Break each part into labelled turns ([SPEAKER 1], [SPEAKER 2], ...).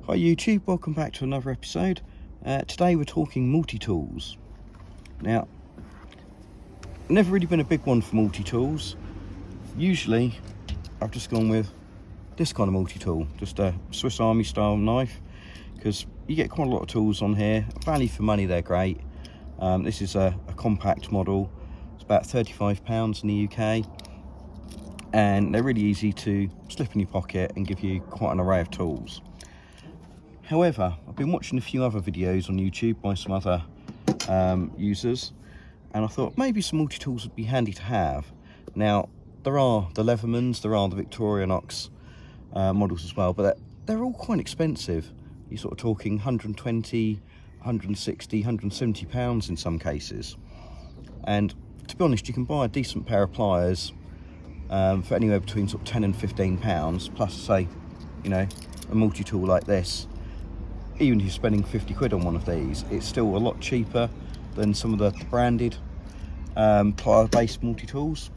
[SPEAKER 1] Hi YouTube, welcome back to another episode. Today we're talking multi-tools. Now, never really been a big one for multi-tools. Usually I've just gone with this kind of multi-tool, just a Swiss Army style knife, because you get quite a lot of tools on here. Value for money, they're great. This is a compact model. It's about £35 in the UK, and they're really easy to slip in your pocket and give you quite an array of tools. However, I've been watching a few other videos on YouTube by some other users, and I thought maybe some multi-tools would be handy to have. Now, there are the Leathermans, there are the Victorinox models as well, but they're all quite expensive. You're sort of talking 120, 160, 170 pounds in some cases. And to be honest, you can buy a decent pair of pliers for anywhere between sort of 10 and 15 pounds, plus say, you know, a multi-tool like this. Even if you're spending 50 quid on one of these, it's still a lot cheaper than some of the branded plier-based multi-tools.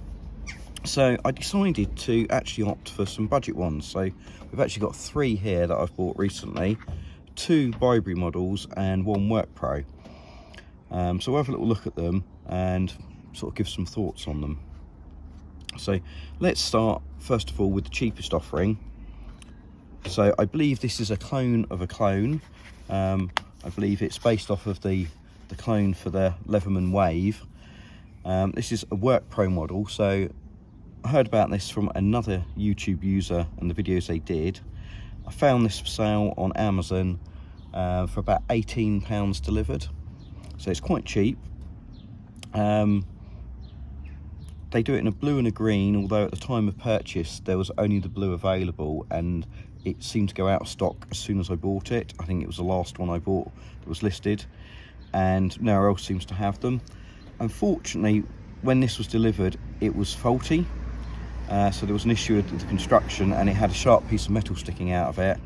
[SPEAKER 1] So I decided to actually opt for some budget ones. So we've actually got 3 here that I've bought recently, 2 Bibury models and 1 Workpro. So we'll have a little look at them and sort of give some thoughts on them. So let's start first of all with the cheapest offering. So I believe this is a clone of a clone. I believe it's based off of the clone for the Leatherman Wave. This is a Workpro model. So I heard about this from another YouTube user and the videos they did. I found this for sale on Amazon for about £18 delivered. So it's quite cheap. They do it in a blue and a green, although at the time of purchase there was only the blue available, and it seemed to go out of stock as soon as I bought it. I think it was the last one I bought that was listed, and nowhere else seems to have them. Unfortunately, when this was delivered, it was faulty. So there was an issue with the construction, and it had a sharp piece of metal sticking out of it.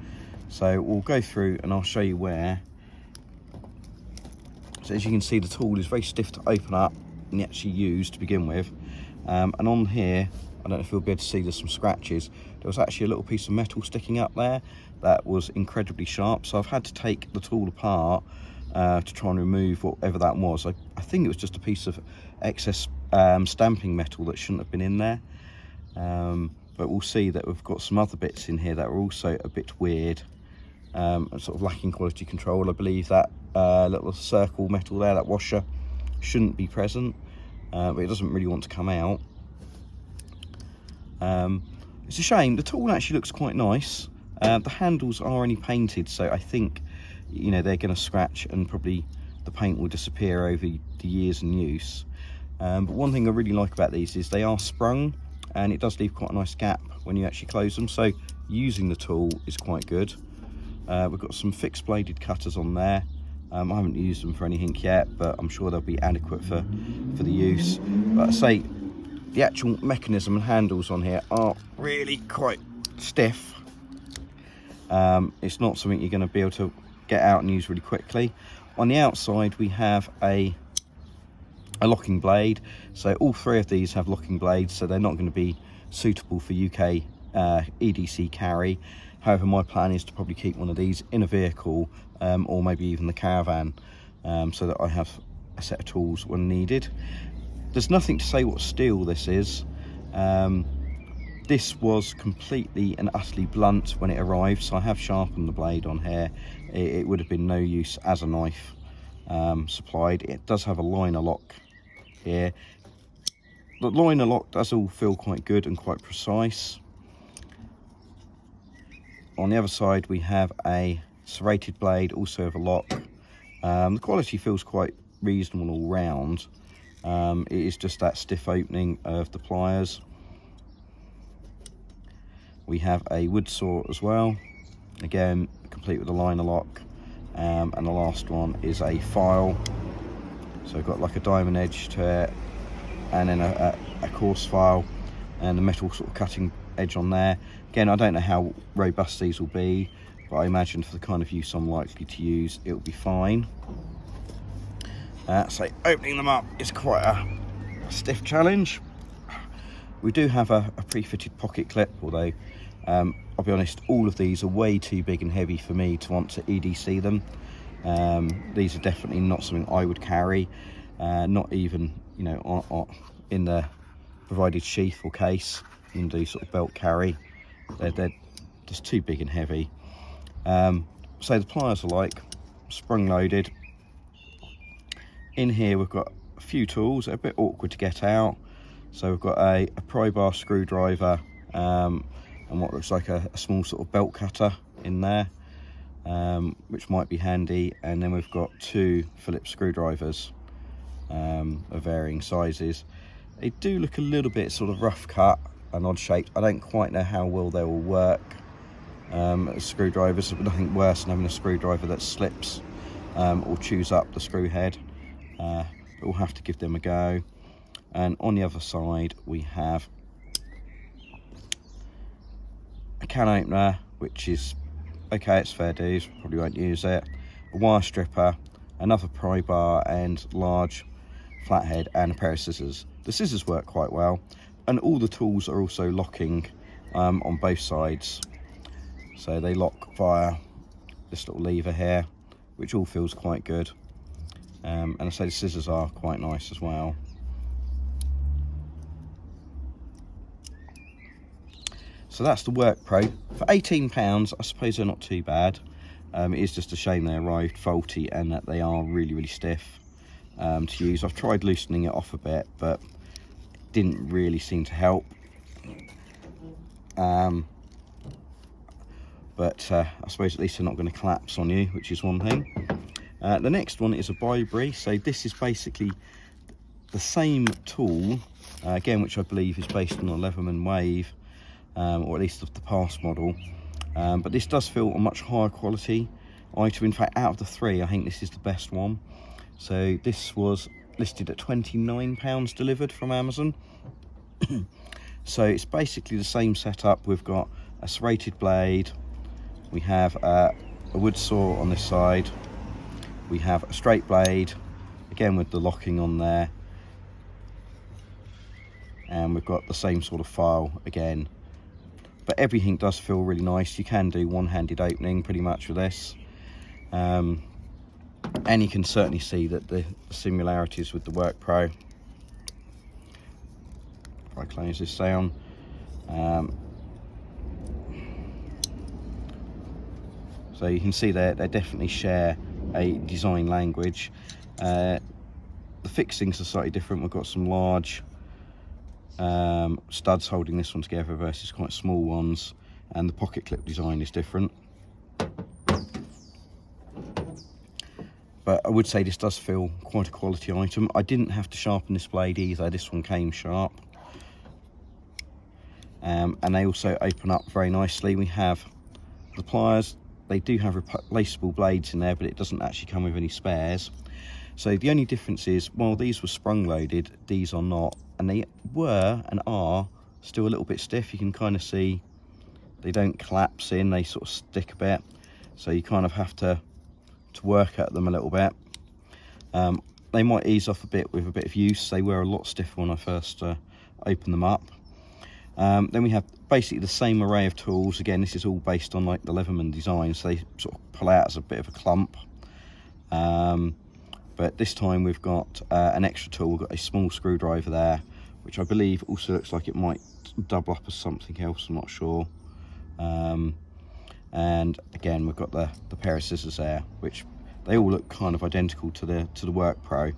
[SPEAKER 1] So we'll go through and I'll show you where. So as you can see, the tool is very stiff to open up and actually use to begin with. And on here, I don't know if you'll be able to see, there's some scratches. There was actually a little piece of metal sticking up there that was incredibly sharp. So I've had to take the tool apart to try and remove whatever that was. I think it was just a piece of excess stamping metal that shouldn't have been in there. But we'll see that we've got some other bits in here that are also a bit weird, and sort of lacking quality control. I believe that little circle metal there, that washer, shouldn't be present, but it doesn't really want to come out. It's a shame. The tool actually looks quite nice. The handles are only painted, so I think, you know, they're going to scratch and probably the paint will disappear over the years in use. But one thing I really like about these is they are sprung, and it does leave quite a nice gap when you actually close them, so using the tool is quite good. We've got some fixed bladed cutters on there. I haven't used them for anything yet, but I'm sure they'll be adequate for the use. But I say, the actual mechanism and handles on here are really quite stiff. It's not something you're going to be able to get out and use really quickly. On the outside we have a locking blade. So all 3 of these have locking blades, so they're not going to be suitable for UK EDC carry. However, my plan is to probably keep one of these in a vehicle, or maybe even the caravan, so that I have a set of tools when needed. There's nothing to say what steel this is. This was completely and utterly blunt when it arrived, so I have sharpened the blade on here. It would have been no use as a knife supplied. It does have a liner lock here. The liner lock does all feel quite good and quite precise. On the other side we have a serrated blade, also with a lock. The quality feels quite reasonable all round. It is just that stiff opening of the pliers. We have a wood saw as well, again complete with a liner lock, and the last one is a file. So we've got like a diamond edge to it, and then a coarse file, and the metal sort of cutting edge on there. Again, I don't know how robust these will be, but I imagine for the kind of use I'm likely to use, it will be fine. So opening them up is quite a stiff challenge. We do have a pre-fitted pocket clip, although I'll be honest, all of these are way too big and heavy for me to want to EDC them. These are definitely not something I would carry, not even, you know, in the provided sheath or case. You can do sort of belt carry. They're just too big and heavy. So the pliers are like sprung loaded. In here we've got a few tools. They're a bit awkward to get out. So we've got a pry bar screwdriver, and what looks like a small sort of belt cutter in there, which might be handy. And then we've got 2 Phillips screwdrivers of varying sizes. They do look a little bit sort of rough cut and odd shaped. I don't quite know how well they will work as screwdrivers, but nothing worse than having a screwdriver that slips or chews up the screw head. But we'll have to give them a go. And on the other side we have a can opener, which is okay, it's fair dues, probably won't use it. A wire stripper, another pry bar, and large flathead, and a pair of scissors. The scissors work quite well, and all the tools are also locking on both sides. So they lock via this little lever here, which all feels quite good. And I say the scissors are quite nice as well. So that's the Workpro. For £18, I suppose they're not too bad. It is just a shame they arrived faulty and that they are really, really stiff to use. I've tried loosening it off a bit, but it didn't really seem to help. But I suppose at least they're not going to collapse on you, which is one thing. The next one is a Bibury. So this is basically the same tool, again, which I believe is based on a Leatherman Wave, or at least the past model. But this does feel a much higher quality item. In fact, out of the 3, I think this is the best one. So this was listed at £29 delivered from Amazon. So it's basically the same setup. We've got a serrated blade, we have a wood saw on this side, we have a straight blade, again with the locking on there, and we've got the same sort of file again. But everything does feel really nice. You can do one-handed opening pretty much with this. And you can certainly see that the similarities with the Workpro. If I close this down. So you can see they definitely share a design language. The fixings are slightly different. We've got some large studs holding this one together versus quite small ones, and the pocket clip design is different. But I would say this does feel quite a quality item. I didn't have to sharpen this blade either. This one came sharp. And they also open up very nicely. We have the pliers. They do have replaceable blades in there, but it doesn't actually come with any spares. So the only difference is, while these were sprung loaded, these are not. And they were and are still a little bit stiff. You can kind of see they don't collapse in, they sort of stick a bit. So you kind of have to work at them a little bit. They might ease off a bit with a bit of use. They were a lot stiffer when I first opened them up. Then we have basically the same array of tools. Again, this is all based on like the Leatherman design, so they sort of pull out as a bit of a clump. But this time we've got an extra tool. We've got a small screwdriver there, which I believe also looks like it might double up as something else, I'm not sure. And again, we've got the pair of scissors there, which they all look kind of identical to the Workpro.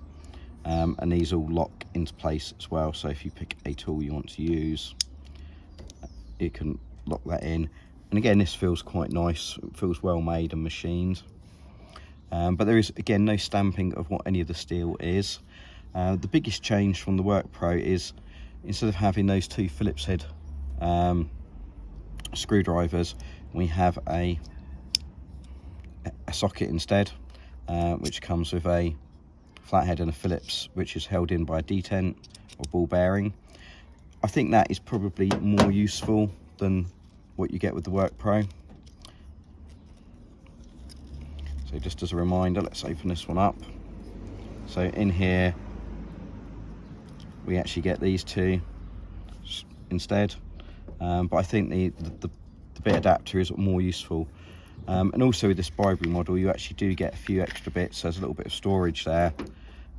[SPEAKER 1] And these all lock into place as well, so if you pick a tool you want to use, you can lock that in. And again, this feels quite nice. It feels well made and machined. But there is, again, no stamping of what any of the steel is. The biggest change from the Workpro is, instead of having those 2 Phillips head screwdrivers, we have a socket instead, which comes with a flathead and a Phillips, which is held in by a detent or ball bearing. I think that is probably more useful than what you get with the Workpro. So just as a reminder, let's open this one up. So in here we actually get these 2 instead, but I think the the bit adapter is more useful. And also with this Bibury model, you actually do get a few extra bits. There's a little bit of storage there,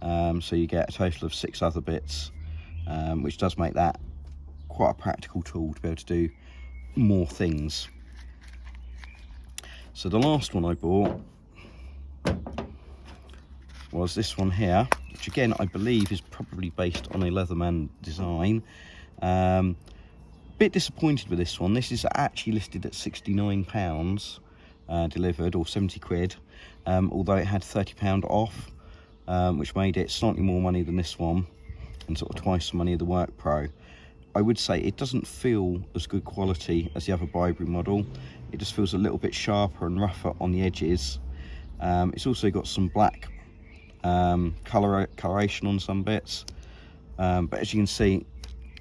[SPEAKER 1] so you get a total of 6 other bits, which does make that quite a practical tool to be able to do more things. So the last one I bought was this one here, which again I believe is probably based on a Leatherman design. Bit disappointed with this one. This is actually listed at £69 delivered, or 70 quid, although it had £30 off, which made it slightly more money than this one and sort of twice the money of the Workpro. I would say it doesn't feel as good quality as the other Bibury model. It just feels a little bit sharper and rougher on the edges. It's also got some black coloration on some bits, but as you can see,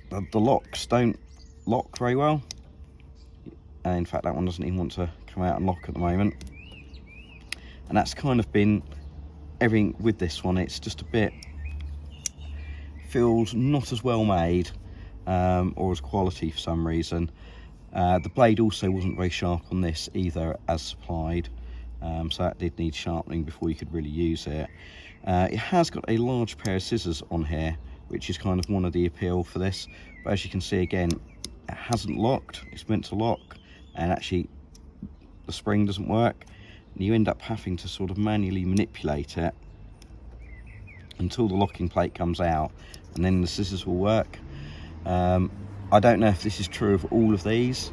[SPEAKER 1] the locks don't lock very well. In fact, that one doesn't even want to come out and lock at the moment. And that's kind of been everything with this one. It's just a bit, feels not as well made, or as quality for some reason. The blade also wasn't very sharp on this either, as supplied, so that did need sharpening before you could really use it. It has got a large pair of scissors on here, which is kind of one of the appeal for this, but as you can see again, it hasn't locked. It's meant to lock, and actually the spring doesn't work, and you end up having to sort of manually manipulate it until the locking plate comes out, and then the scissors will work. I don't know if this is true of all of these.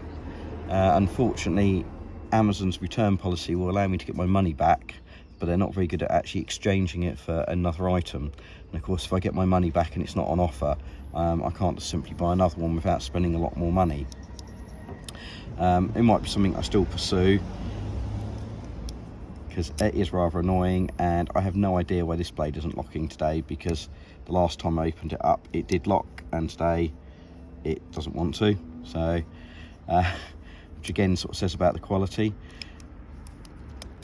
[SPEAKER 1] Unfortunately, Amazon's return policy will allow me to get my money back, but they're not very good at actually exchanging it for another item. And of course, if I get my money back and it's not on offer, I can't just simply buy another one without spending a lot more money. It might be something I still pursue, because it is rather annoying, and I have no idea why this blade isn't locking today, because the last time I opened it up it did lock, and today it doesn't want to. So which again sort of says about the quality.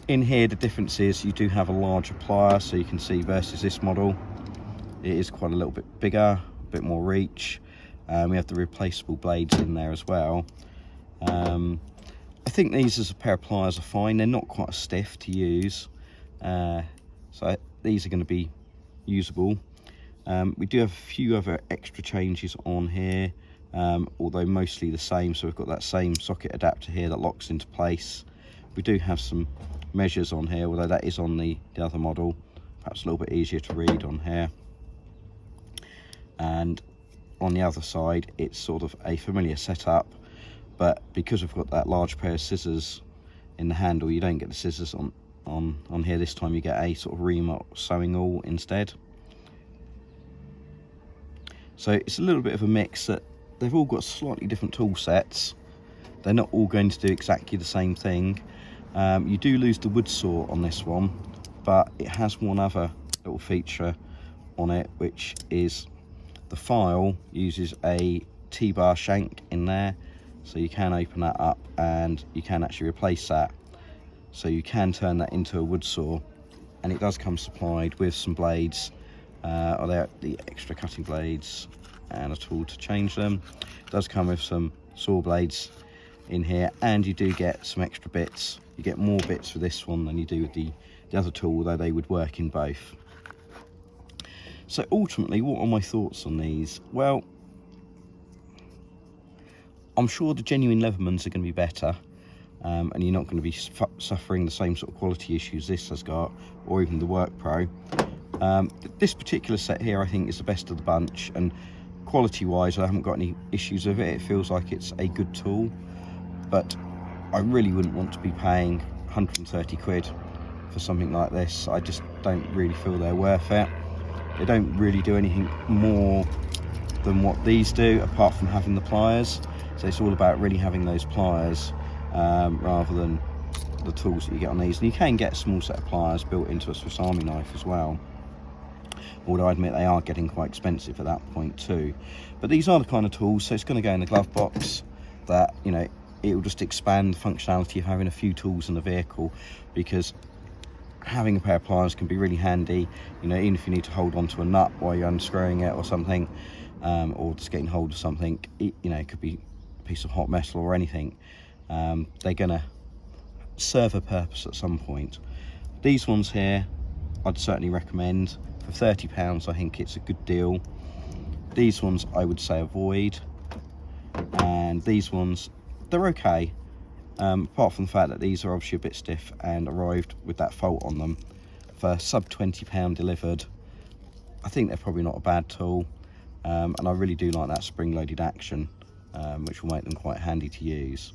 [SPEAKER 1] In here, the difference is you do have a larger plier, so you can see versus this model, it is quite a little bit bigger, a bit more reach. We have the replaceable blades in there as well. I think these as a pair of pliers are fine. They're not quite as stiff to use, so these are going to be usable. We do have a few other extra changes on here, although mostly the same. So we've got that same socket adapter here that locks into place. We do have some measures on here, although that is on the other model, perhaps a little bit easier to read on here. And on the other side, it's sort of a familiar setup, but because we've got that large pair of scissors in the handle, you don't get the scissors on here this time. You get a sort of ream or sewing awl instead. So it's a little bit of a mix, that they've all got slightly different tool sets. They're not all going to do exactly the same thing. You do lose the wood saw on this one, but it has one other little feature on it, which is the file uses a T-bar shank in there, so you can open that up and you can actually replace that. So you can turn that into a wood saw, and it does come supplied with some blades, or they're the extra cutting blades and a tool to change them. It does come with some saw blades in here, and you do get some extra bits. You get more bits for this one than you do with the other tool, although they would work in both. So ultimately, what are my thoughts on these? Well, I'm sure the genuine Leathermans are going to be better, and you're not going to be suffering the same sort of quality issues this has got, or even the Workpro. This particular set here I think is the best of the bunch, and quality wise I haven't got any issues with it. It feels like it's a good tool, but I really wouldn't want to be paying 130 quid for something like this. I just don't really feel they're worth it. They don't really do anything more than what these do, apart from having the pliers. So it's all about really having those pliers, rather than the tools that you get on these. And you can get a small set of pliers built into a Swiss Army knife as well, although I admit they are getting quite expensive at that point too. But these are the kind of tools, so it's going to go in the glove box, that, you know, it will just expand the functionality of having a few tools in the vehicle, because having a pair of pliers can be really handy, you know, even if you need to hold on to a nut while you're unscrewing it or something, or just getting hold of something. You know, it could be a piece of hot metal or anything. they're gonna serve a purpose at some point. These ones here I'd certainly recommend. For £30 I think it's a good deal. These ones I would say avoid, and these ones, they're okay, apart from the fact that these are obviously a bit stiff and arrived with that fault on them. For sub £20 delivered, I think they're probably not a bad tool, and I really do like that spring-loaded action, which will make them quite handy to use.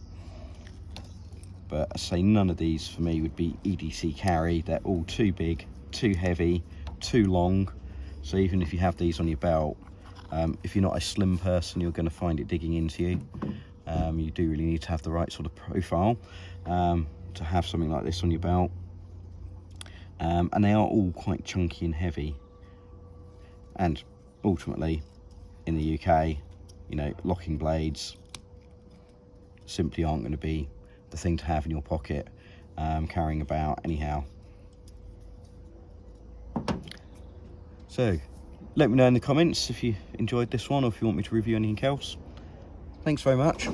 [SPEAKER 1] But I say none of these for me would be EDC carry. They're all too big, too heavy, too long. So even if you have these on your belt, if you're not a slim person, you're going to find it digging into you. You do really need to have the right sort of profile to have something like this on your belt. And they are all quite chunky and heavy. And ultimately, in the UK, you know, locking blades simply aren't going to be the thing to have in your pocket, carrying about anyhow. So let me know in the comments if you enjoyed this one, or if you want me to review anything else. Thanks very much.